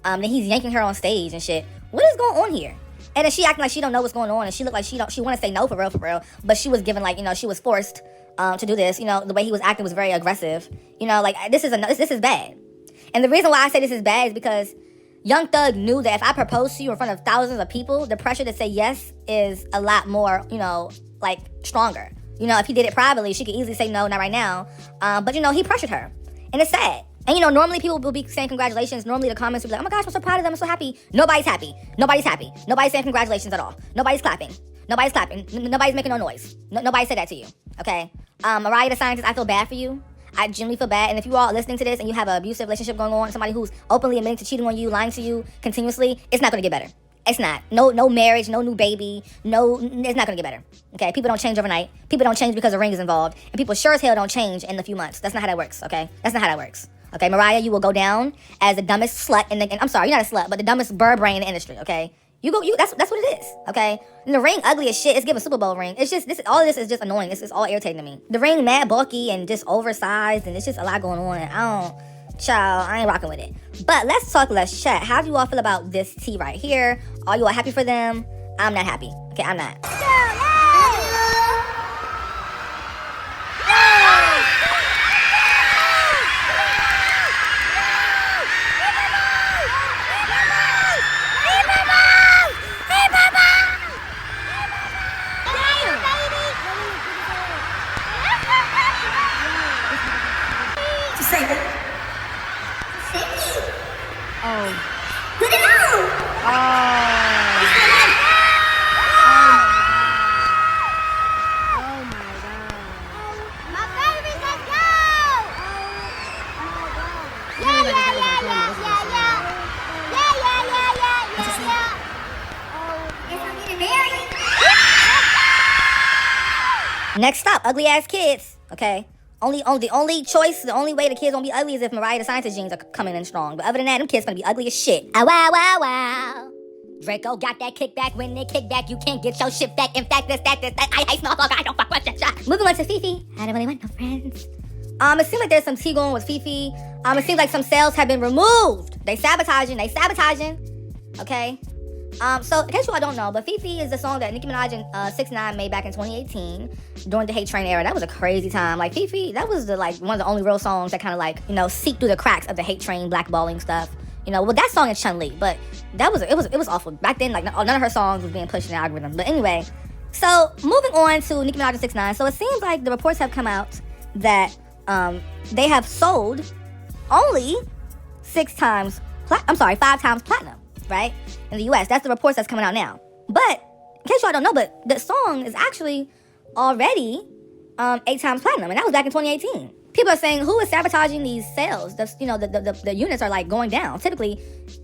Then he's yanking her on stage and shit. What is going on here? And then she acting like she don't know what's going on, and she looked like she want to say no for real, but she was given, like, you know, she was forced to do this. You know, the way he was acting was very aggressive. You know, like, this is bad. And the reason why I say this is bad is because Young Thug knew that if I proposed to you in front of thousands of people, the pressure to say yes is a lot more, you know, like, stronger. You know, if he did it privately, she could easily say no, not right now. But, you know, he pressured her. And it's sad. And, you know, normally people will be saying congratulations. Normally the comments will be like, oh my gosh, I'm so proud of them. I'm so happy. Nobody's happy. Nobody's happy. Nobody's saying congratulations at all. Nobody's clapping. Nobody's clapping. Nobody's making no noise. Nobody said that to you. Okay? Mariah the Scientist, I feel bad for you. I genuinely feel bad. And if you are listening to this and you have an abusive relationship going on, somebody who's openly admitting to cheating on you, lying to you continuously, it's not going to get better. It's not. No marriage, no new baby, it's not going to get better. Okay? People don't change overnight. People don't change because a ring is involved. And people sure as hell don't change in a few months. That's not how that works, okay? That's not how that works. Okay, Mariah, you will go down as the dumbest slut and I'm sorry, you're not a slut, but the dumbest bird brain in the industry, okay? That's what it is, okay? And the ring ugly as shit. It's giving Super Bowl ring. It's just, all of this is just annoying. It's all irritating to me. The ring mad bulky and just oversized, and it's just a lot going on. I ain't rocking with it. But let's talk, let's chat. How do you all feel about this tea right here? Are you all happy for them? I'm not happy. Okay, I'm not. Next up, ugly ass kids. Okay, the only way the kids won't be ugly is if Mariah the Scientist genes are coming in strong. But other than that, them kids gonna be ugly as shit. Ah, wow, wow, wow. Draco got that kickback. When they kick back, you can't get your shit back. In fact, this, that. I smell all. I don't fuck with that. Moving on to Fifi. I don't really want no friends. It seems like there's some tea going with Fifi. It seems like some sales have been removed. They sabotaging. Okay. So in case you all don't know, but Fifi is the song that Nicki Minaj and 6ix9ine made back in 2018 during the Hate Train era. That was a crazy time. Like, Fifi, that was one of the only real songs that kind of, like, you know, seeped through the cracks of the Hate Train blackballing stuff. You know, well, that song is Chun-Li, but it was awful back then. Like, none of her songs was being pushed in the algorithm. But anyway, so moving on to Nicki Minaj and 6ix9ine. So it seems like the reports have come out that they have sold only 5 times platinum, right? In the US. That's the reports that's coming out now. But in case y'all don't know, but the song is actually already 8 times platinum, and that was back in 2018. People are saying, who is sabotaging these sales? The units are, like, going down. Typically,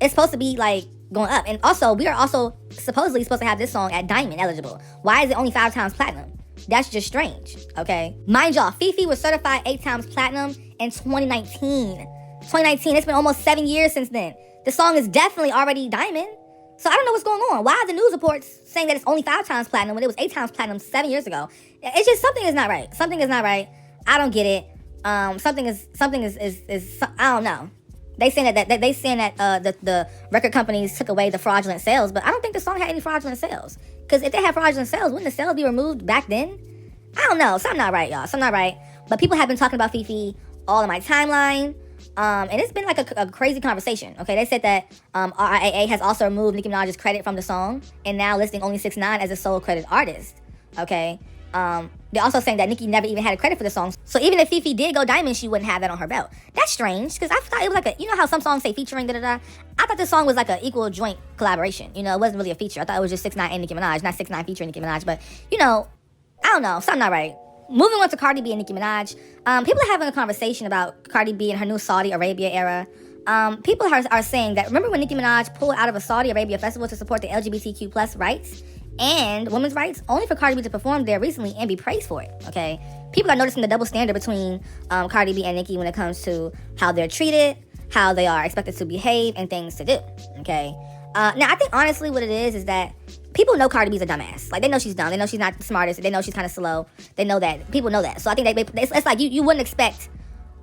it's supposed to be, like, going up. And also, we are also supposedly supposed to have this song at diamond eligible. Why is it only 5 times platinum? That's just strange, okay? Mind y'all, Fifi was certified 8 times platinum in 2019. 2019, it's been almost 7 years since then. The song is definitely already diamond. So I don't know what's going on. Why are the news reports saying that it's only 5 times platinum when it was 8 times platinum 7 years ago? It's just, something is not right. Something is not right. I don't get it. Something is I don't know. They saying that the record companies took away the fraudulent sales, but I don't think the song had any fraudulent sales. Because if they had fraudulent sales, wouldn't the sales be removed back then? I don't know. Something not right, y'all. Something not right. But people have been talking about Fifi all in my timeline. And it's been like a crazy conversation. Okay, they said that RIAA has also removed Nicki Minaj's credit from the song and now listing only 6ix9ine as a sole credit artist. Okay, they're also saying that Nicki never even had a credit for the song. So even if Fifi did go diamond, she wouldn't have that on her belt. That's strange, because I thought it was like you know how some songs say featuring, I thought this song was like an equal joint collaboration. You know, it wasn't really a feature. I thought it was just 6ix9ine and Nicki Minaj, not 6ix9ine featuring Nicki Minaj. But, you know, I don't know, something not right. Moving on to Cardi B and Nicki Minaj. People are having a conversation about Cardi B and her new Saudi Arabia era. People are saying that, remember when Nicki Minaj pulled out of a Saudi Arabia festival to support the LGBTQ plus rights and women's rights, only for Cardi B to perform there recently and be praised for it, okay? People are noticing the double standard between Cardi B and Nicki when it comes to how they're treated, how they are expected to behave, and things to do, okay? Now, I think honestly what it is that people know Cardi B's a dumbass. Like, they know she's dumb. They know she's not the smartest. They know she's kind of slow. They know that. People know that. So I think it's like you wouldn't expect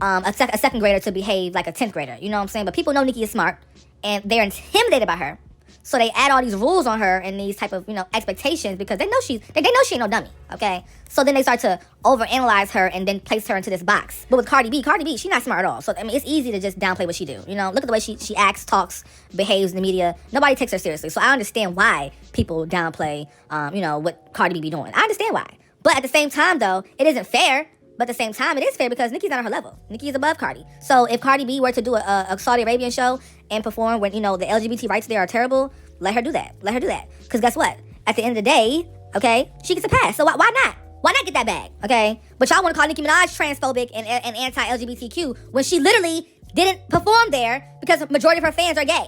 a second grader to behave like a 10th grader. You know what I'm saying? But people know Nicki is smart. and they're intimidated by her. So they add all these rules on her and these type of, expectations because they know she ain't no dummy, okay? So then they start to overanalyze her and then place her into this box. But with Cardi B, she's not smart at all. So, I mean, it's easy to just downplay what she do, Look at the way she acts, talks, behaves in the media. Nobody takes her seriously. So I understand why people downplay, what Cardi B be doing. I understand why. But at the same time, though, it isn't fair. But at the same time, it is fair because Nicki's not on her level. Nicki is above Cardi. So if Cardi B were to do a Saudi Arabian show and perform when, the LGBT rights there are terrible, let her do that. Let her do that. Because guess what? At the end of the day, okay, she gets a pass. So why not? Why not get that bag, okay? But y'all want to call Nicki Minaj transphobic and anti-LGBTQ when she literally didn't perform there because the majority of her fans are gay.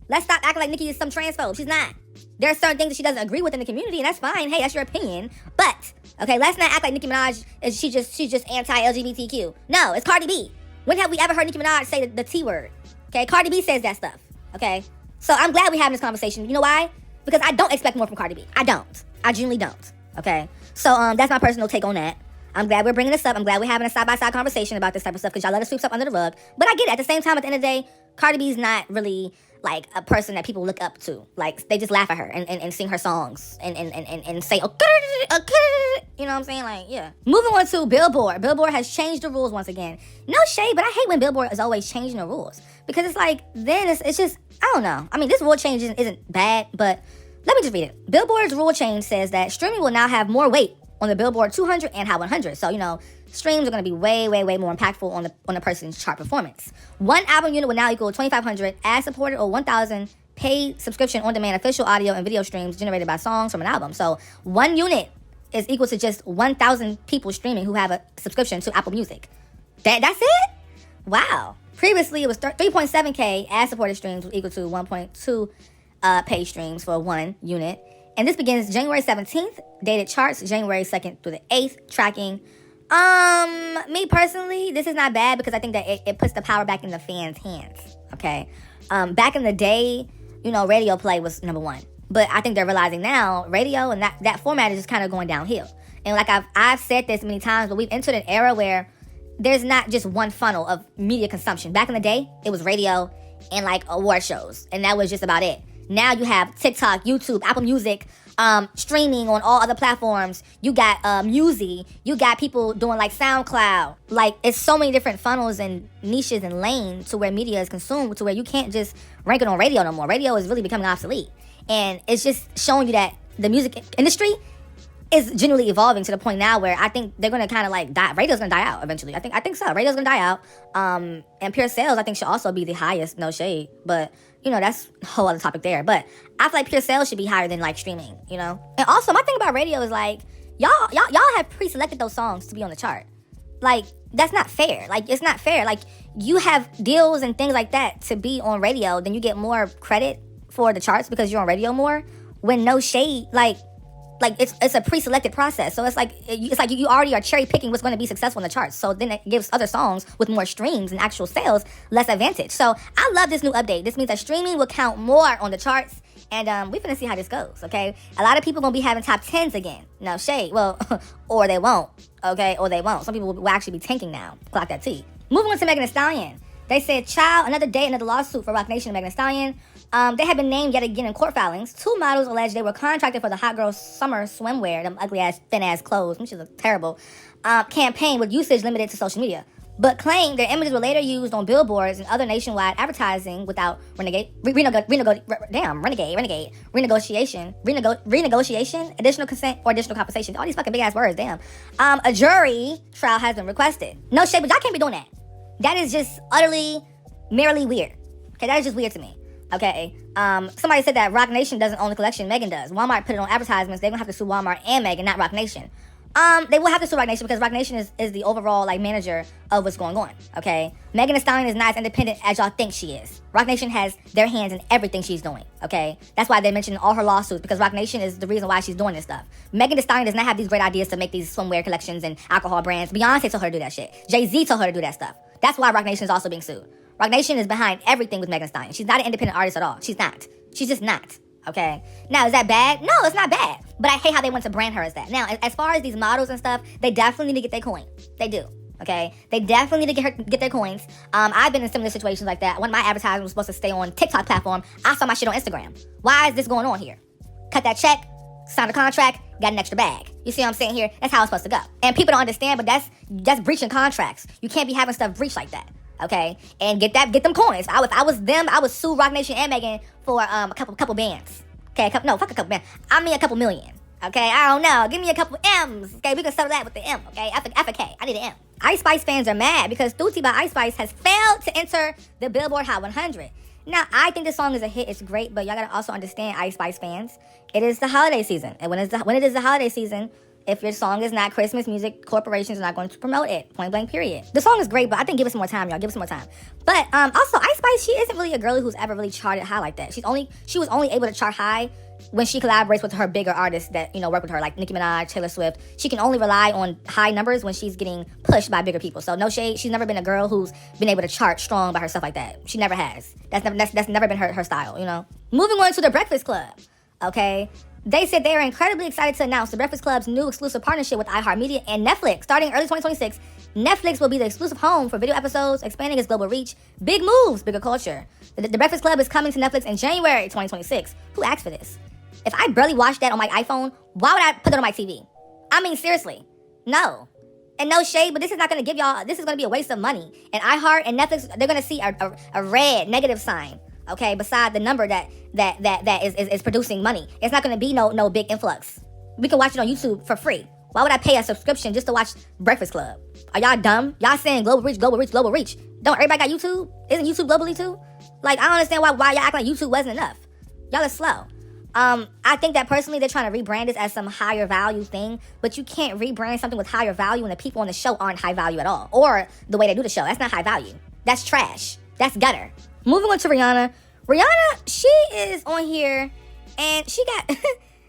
Let's stop acting like Nicki is some transphobe. She's not. There are certain things that she doesn't agree with in the community, and that's fine. Hey, that's your opinion. But, okay, let's not act like Nicki Minaj is she's just anti-LGBTQ. No, it's Cardi B. When have we ever heard Nicki Minaj say the T word? Okay, Cardi B says that stuff. Okay? So I'm glad we're having this conversation. You know why? Because I don't expect more from Cardi B. I don't. I genuinely don't. Okay? So that's my personal take on that. I'm glad we're bringing this up. I'm glad we're having a side-by-side conversation about this type of stuff because y'all let us sweep stuff under the rug. But I get it. At the same time, at the end of the day, Cardi B's not really like a person that people look up to. Like, they just laugh at her and sing her songs and say, okay, you know what I'm saying? Like, yeah. Moving on to Billboard. Billboard has changed the rules once again. No shade, but I hate when Billboard is always changing the rules. Because it's like, then it's just, I don't know. I mean, this rule change isn't bad, but let me just read it. Billboard's rule change says that streaming will now have more weight on the Billboard 200 and Hot 100. So, streams are going to be way, way, way more impactful on the person's chart performance. One album unit will now equal 2,500 ad-supported or 1,000 paid subscription on-demand official audio and video streams generated by songs from an album. So one unit is equal to just 1,000 people streaming who have a subscription to Apple Music. That's it? Wow. Previously, it was 3.7K ad-supported streams was equal to 1.2 paid streams for one unit. And this begins January 17th, dated charts January 2nd through the 8th, tracking. Me personally, this is not bad because I think that it puts the power back in the fans' hands, okay? Back in the day, radio play was number one. But I think they're realizing now, radio and that format is just kind of going downhill. And like I've said this many times, but we've entered an era where there's not just one funnel of media consumption. Back in the day, it was radio and like award shows, and that was just about it. Now you have TikTok, YouTube, Apple Music, streaming on all other platforms. You got Musi. You got people doing like SoundCloud. Like, it's so many different funnels and niches and lanes to where media is consumed, to where you can't just rank it on radio no more. Radio is really becoming obsolete. And it's just showing you that the music industry is genuinely evolving to the point now where I think they're going to kind of like die. Radio's going to die out eventually. I think so. Radio's going to die out. And pure sales, I think, should also be the highest. No shade. But, that's a whole other topic there. But I feel like pure sales should be higher than like streaming, And also, my thing about radio is like, y'all have pre-selected those songs to be on the chart. Like, that's not fair. Like, it's not fair. Like, you have deals and things like that to be on radio, then you get more credit for the charts because you're on radio more. When no shade, like it's a pre-selected process. So it's like you already are cherry picking what's going to be successful in the charts. So then it gives other songs with more streams and actual sales less advantage. So I love this new update. This means that streaming will count more on the charts. And we finna see how this goes, okay? A lot of people gonna be having top 10s again. No shade. Well, or they won't, okay? Or they won't. Some people will actually be tanking now. Clock that T. Moving on to Megan Thee Stallion. They said, child, another day, another lawsuit for Roc Nation and Megan Thee Stallion. They have been named yet again in court filings. Two models allege they were contracted for the Hot Girl Summer swimwear, them ugly-ass, thin-ass clothes, which is a terrible campaign with usage limited to social media. But claim their images were later used on billboards and other nationwide advertising without renegotiation, additional consent, or additional compensation. All these fucking big-ass words, damn. A jury trial has been requested. No shade, but y'all can't be doing that. That is just utterly, merely weird. Okay, that is just weird to me. Okay, somebody said that Roc Nation doesn't own the collection. Megan does. Walmart put it on advertisements. They're gonna have to sue Walmart and Megan, not Roc Nation. They will have to sue Roc Nation because Roc Nation is the overall like manager of what's going on. Okay, Megan Thee Stallion is not as independent as y'all think she is. Roc Nation has their hands in everything she's doing. Okay, that's why they mentioned all her lawsuits, because Roc Nation is the reason why she's doing this stuff. Megan Thee Stallion does not have these great ideas to make these swimwear collections and alcohol brands. Beyonce told her to do that shit. Jay-Z told her to do that stuff. That's why Roc Nation is also being sued. Roc Nation is behind everything with Megan Thee Stallion. She's not an independent artist at all. She's not. She's just not. Okay. Now, is that bad? No, it's not bad. But I hate how they want to brand her as that. Now, as far as these models and stuff, they definitely need to get their coin. They do. Okay, they definitely need to get their coins. I've been in similar situations like that. One of my advertisers was supposed to stay on TikTok platform. I saw my shit on Instagram. Why is this going on here? Cut that check, sign a contract, got an extra bag. You see what I'm saying here? That's how it's supposed to go. And people don't understand, but that's breaching contracts. You can't be having stuff breached like that. Okay, and get them coins. If I was them, I would sue Roc Nation and Megan for a couple bands. Okay, fuck a couple bands. I mean a couple million. Okay, I don't know. Give me a couple M's. Okay, we can settle that with the M. Okay, F a K. I need an M. Ice Spice fans are mad because Thuti by Ice Spice has failed to enter the Billboard Hot 100. Now, I think this song is a hit. It's great, but y'all gotta also understand, Ice Spice fans, it is the holiday season, and when it is the holiday season, if your song is not Christmas music, corporations are not going to promote it. Point blank, period. The song is great, but I think give it some more time, y'all. Give it some more time. But also, Ice Spice, she isn't really a girl who's ever really charted high like that. She was only able to chart high when she collaborates with her bigger artists that, work with her, like Nicki Minaj, Taylor Swift. She can only rely on high numbers when she's getting pushed by bigger people. So no shade, she's never been a girl who's been able to chart strong by herself like that. She never has. That's never been her style, Moving on to The Breakfast Club, okay? They said they are incredibly excited to announce The Breakfast Club's new exclusive partnership with iHeartMedia and Netflix. Starting early 2026, Netflix will be the exclusive home for video episodes, expanding its global reach. Big moves, bigger culture. The Breakfast Club is coming to Netflix in January 2026. Who asked for this? If I barely watch that on my iPhone, why would I put it on my TV? I mean, seriously, no. And no shade, but this is not going to give y'all, this is going to be a waste of money. And iHeart and Netflix, they're going to see a red negative sign, okay, beside the number that is producing money. It's not going to be no big influx. We can watch it on YouTube for free. Why would I pay a subscription just to watch Breakfast Club? Are y'all dumb? Y'all saying global reach, global reach, global reach. Don't everybody got YouTube? Isn't YouTube globally too? Like, I don't understand why y'all act like YouTube wasn't enough. Y'all are slow. I think that personally they're trying to rebrand this as some higher value thing, but you can't rebrand something with higher value when the people on the show aren't high value at all. Or the way they do the show. That's not high value. That's trash. That's gutter. Moving on to Rihanna. Rihanna, she is on here and she got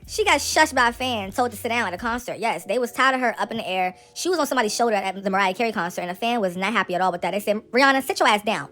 she got shushed by a fan, told to sit down at a concert. Yes, they was tired of her up in the air. She was on somebody's shoulder at the Mariah Carey concert and a fan was not happy at all with that. They said, Rihanna, sit your ass down.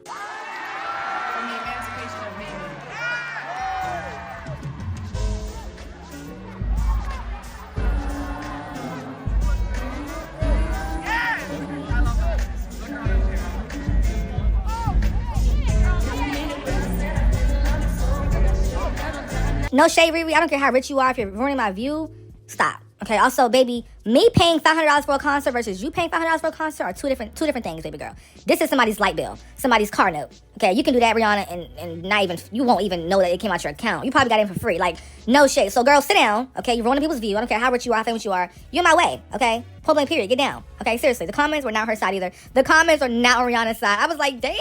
No shade, Riri. I don't care how rich you are. If you're ruining my view, stop. Okay. Also, baby, me paying $500 for a concert versus you paying $500 for a concert are two different things, baby girl. This is somebody's light bill, somebody's car note. Okay, you can do that, Rihanna, and not even you won't even know that it came out your account. You probably got it for free. Like, no shade. So, girl, sit down. Okay, you're ruining people's view. I don't care how rich you are, how famous you are. You're in my way. Okay, point blank, period. Get down. Okay, seriously. The comments were not on her side either. The comments are not on Rihanna's side. I was like, dang.